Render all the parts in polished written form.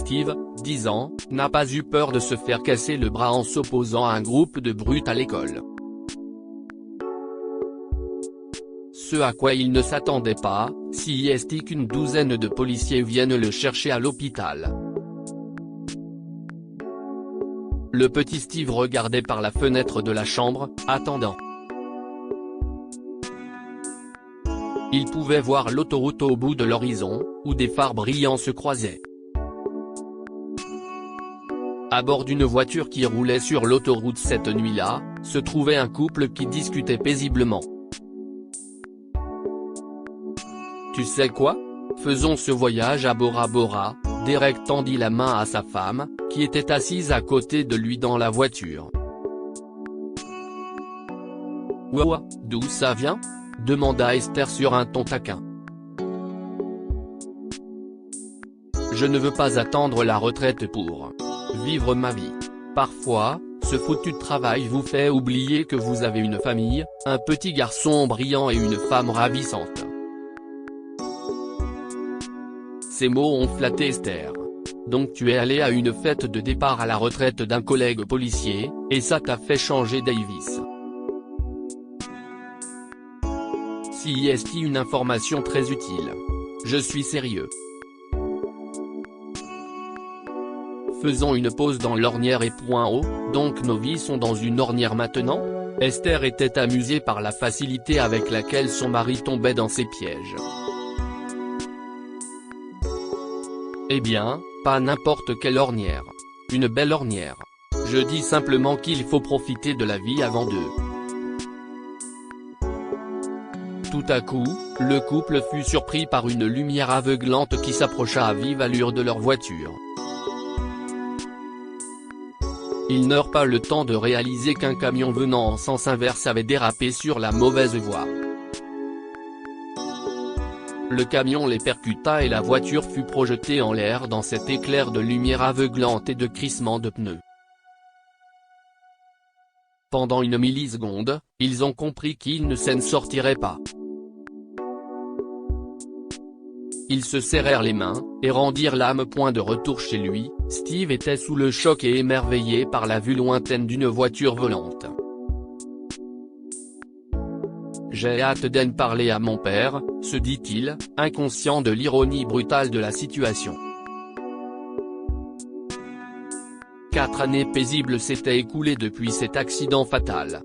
Steve, 10 ans, n'a pas eu peur de se faire casser le bras en s'opposant à un groupe de brutes à l'école. Ce à quoi il ne s'attendait pas, c'est qu'une douzaine de policiers viennent le chercher à l'hôpital. Le petit Steve regardait par la fenêtre de la chambre, attendant. Il pouvait voir l'autoroute au bout de l'horizon, où des phares brillants se croisaient. À bord d'une voiture qui roulait sur l'autoroute cette nuit-là, se trouvait un couple qui discutait paisiblement. « Tu sais quoi ? Faisons ce voyage à Bora Bora », Derek tendit la main à sa femme, qui était assise à côté de lui dans la voiture. « Ouah, d'où ça vient ? » demanda Esther sur un ton taquin. « Je ne veux pas attendre la retraite pour vivre ma vie. Parfois, ce foutu travail vous fait oublier que vous avez une famille, un petit garçon brillant et une femme ravissante. » Ces mots ont flatté Esther. Donc tu es allé à une fête de départ à la retraite d'un collègue policier, et ça t'a fait changer Davis. C'est une information très utile. Je suis sérieux. Faisons une pause dans l'ornière et point haut, donc nos vies sont dans une ornière maintenant ? Esther était amusée par la facilité avec laquelle son mari tombait dans ses pièges. Eh bien, pas n'importe quelle ornière. Une belle ornière. Je dis simplement qu'il faut profiter de la vie avant de... Tout à coup, le couple fut surpris par une lumière aveuglante qui s'approcha à vive allure de leur voiture. Ils n'eurent pas le temps de réaliser qu'un camion venant en sens inverse avait dérapé sur la mauvaise voie. Le camion les percuta et la voiture fut projetée en l'air dans cet éclair de lumière aveuglante et de crissement de pneus. Pendant une milliseconde, ils ont compris qu'ils ne s'en sortiraient pas. Ils se serrèrent les mains, et rendirent l'âme. Point de retour chez lui, Steve était sous le choc et émerveillé par la vue lointaine d'une voiture volante. J'ai hâte d'en parler à mon père, se dit-il, inconscient de l'ironie brutale de la situation. 4 années paisibles s'étaient écoulées depuis cet accident fatal.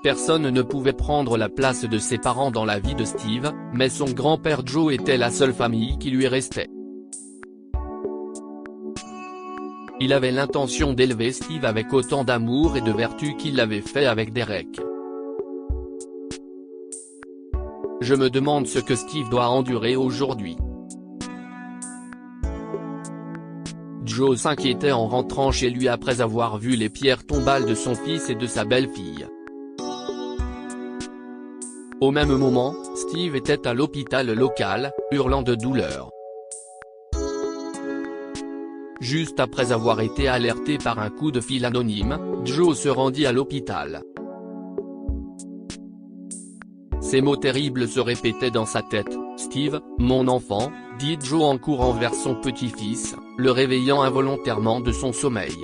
Personne ne pouvait prendre la place de ses parents dans la vie de Steve, mais son grand-père Joe était la seule famille qui lui restait. Il avait l'intention d'élever Steve avec autant d'amour et de vertu qu'il l'avait fait avec Derek. Je me demande ce que Steve doit endurer aujourd'hui. Joe s'inquiétait en rentrant chez lui après avoir vu les pierres tombales de son fils et de sa belle-fille. Au même moment, Steve était à l'hôpital local, hurlant de douleur. Juste après avoir été alerté par un coup de fil anonyme, Joe se rendit à l'hôpital. Ces mots terribles se répétaient dans sa tête. « Steve, mon enfant », dit Joe en courant vers son petit-fils, le réveillant involontairement de son sommeil.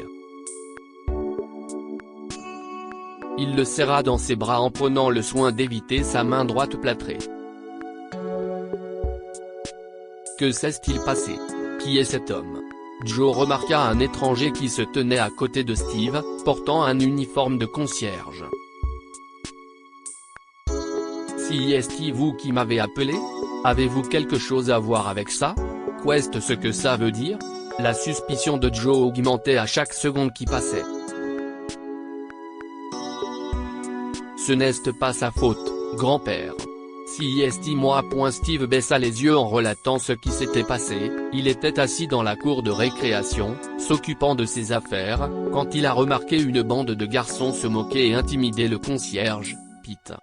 Il le serra dans ses bras en prenant le soin d'éviter sa main droite plâtrée. Que s'est-il passé ? Qui est cet homme ? Joe remarqua un étranger qui se tenait à côté de Steve, portant un uniforme de concierge. « C'est vous qui m'avez appelé ? Avez-vous quelque chose à voir avec ça ? Qu'est-ce ce que ça veut dire ?» La suspicion de Joe augmentait à chaque seconde qui passait. « Ce n'est pas sa faute, grand-père. C'est moi. » Steve baissa les yeux en relatant ce qui s'était passé. Il était assis dans la cour de récréation, s'occupant de ses affaires, quand il a remarqué une bande de garçons se moquer et intimider le concierge, Pete.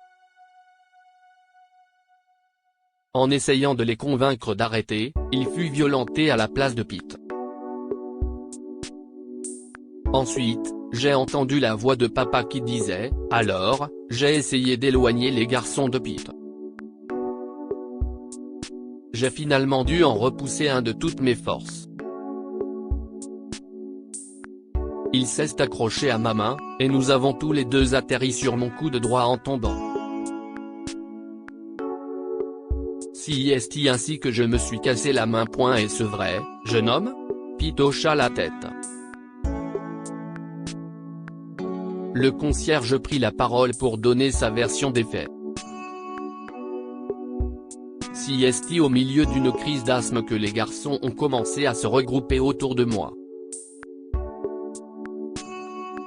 En essayant de les convaincre d'arrêter, il fut violenté à la place de Pete. Ensuite, j'ai entendu la voix de papa qui disait « Alors, j'ai essayé d'éloigner les garçons de Pete. J'ai finalement dû en repousser un de toutes mes forces. Il s'est accroché à ma main, et nous avons tous les deux atterri sur mon coude droit en tombant. Si est ainsi que je me suis cassé la main. Est-ce vrai, jeune homme? Pete hocha la tête. Le concierge prit la parole pour donner sa version des faits. Si est au milieu d'une crise d'asthme que les garçons ont commencé à se regrouper autour de moi.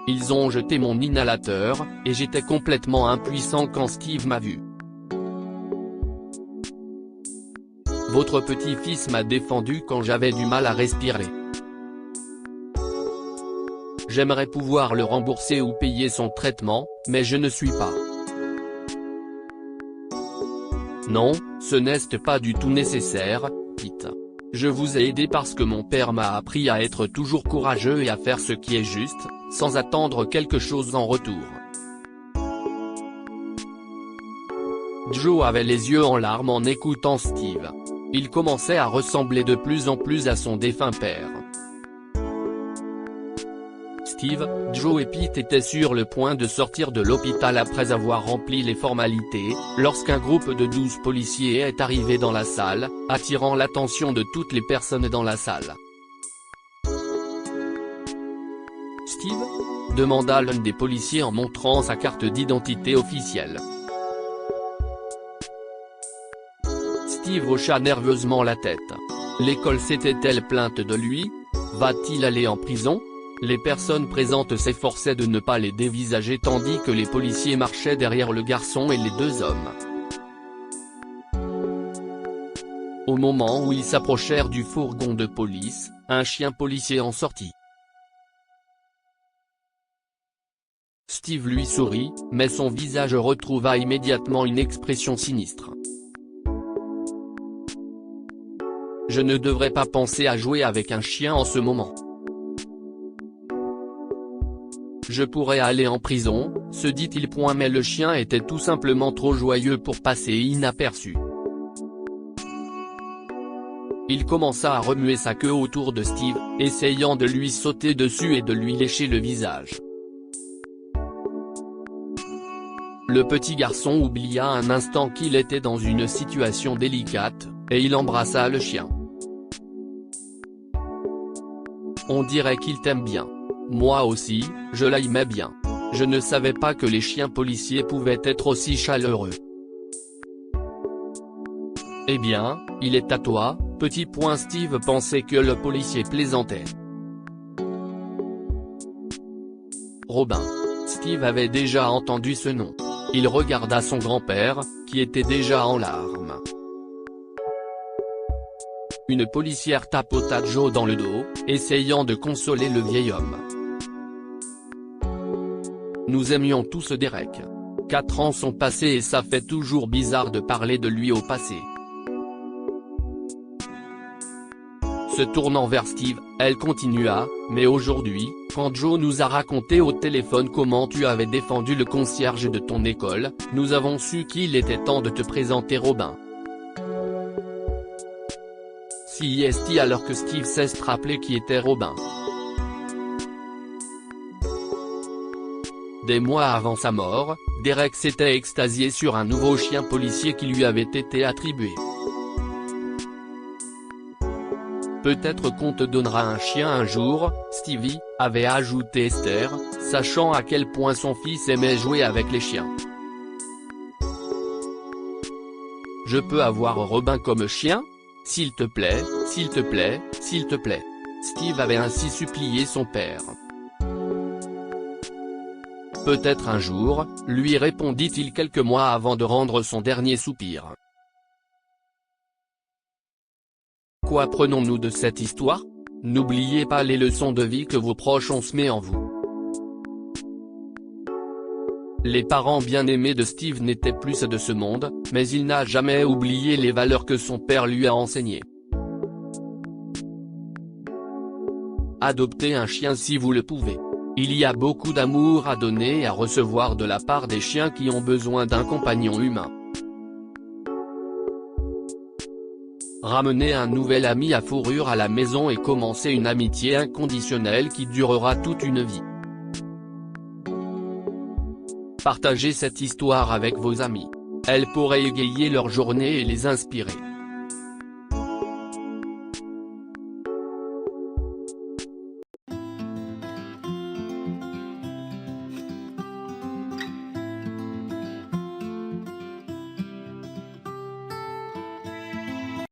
Ils ont jeté mon inhalateur, et j'étais complètement impuissant quand Steve m'a vu. Votre petit-fils m'a défendu quand j'avais du mal à respirer. J'aimerais pouvoir le rembourser ou payer son traitement, mais je ne suis pas. Non, ce n'est pas du tout nécessaire, Pete. Je vous ai aidé parce que mon père m'a appris à être toujours courageux et à faire ce qui est juste, sans attendre quelque chose en retour. Joe avait les yeux en larmes en écoutant Steve. Il commençait à ressembler de plus en plus à son défunt père. Steve, Joe et Pete étaient sur le point de sortir de l'hôpital après avoir rempli les formalités, lorsqu'un groupe de 12 policiers est arrivé dans la salle, attirant l'attention de toutes les personnes dans la salle. Steve ? Demanda l'un des policiers en montrant sa carte d'identité officielle. Steve hocha nerveusement la tête. L'école s'était-elle plainte de lui? Va-t-il aller en prison? Les personnes présentes s'efforçaient de ne pas les dévisager tandis que les policiers marchaient derrière le garçon et les deux hommes. Au moment où ils s'approchèrent du fourgon de police, un chien policier en sortit. Steve lui sourit, mais son visage retrouva immédiatement une expression sinistre. Je ne devrais pas penser à jouer avec un chien en ce moment. Je pourrais aller en prison, se dit-il. Mais le chien était tout simplement trop joyeux pour passer inaperçu. Il commença à remuer sa queue autour de Steve, essayant de lui sauter dessus et de lui lécher le visage. Le petit garçon oublia un instant qu'il était dans une situation délicate, et il embrassa le chien. On dirait qu'il t'aime bien. Moi aussi, je l'aimais bien. Je ne savais pas que les chiens policiers pouvaient être aussi chaleureux. Eh bien, il est à toi, petit point. Steve pensait que le policier plaisantait. Robin. Steve avait déjà entendu ce nom. Il regarda son grand-père, qui était déjà en larmes. Une policière tapota Joe dans le dos, essayant de consoler le vieil homme. Nous aimions tous Derek. 4 ans sont passés et ça fait toujours bizarre de parler de lui au passé. Se tournant vers Steve, elle continua, mais aujourd'hui, quand Joe nous a raconté au téléphone comment tu avais défendu le concierge de ton école, nous avons su qu'il était temps de te présenter Robin. Si est alors que Steve s'est rappelé qui était Robin. Des mois avant sa mort, Derek s'était extasié sur un nouveau chien policier qui lui avait été attribué. Peut-être qu'on te donnera un chien un jour, Stevie, avait ajouté Esther, sachant à quel point son fils aimait jouer avec les chiens. Je peux avoir Robin comme chien? S'il te plaît, s'il te plaît, s'il te plaît. Steve avait ainsi supplié son père. Peut-être un jour, lui répondit-il quelques mois avant de rendre son dernier soupir. Quoi prenons-nous de cette histoire? N'oubliez pas les leçons de vie que vos proches ont semées en vous. Les parents bien-aimés de Steve n'étaient plus de ce monde, mais il n'a jamais oublié les valeurs que son père lui a enseignées. Adoptez un chien si vous le pouvez. Il y a beaucoup d'amour à donner et à recevoir de la part des chiens qui ont besoin d'un compagnon humain. Ramener un nouvel ami à fourrure à la maison et commencer une amitié inconditionnelle qui durera toute une vie. Partagez cette histoire avec vos amis. Elle pourrait égayer leur journée et les inspirer.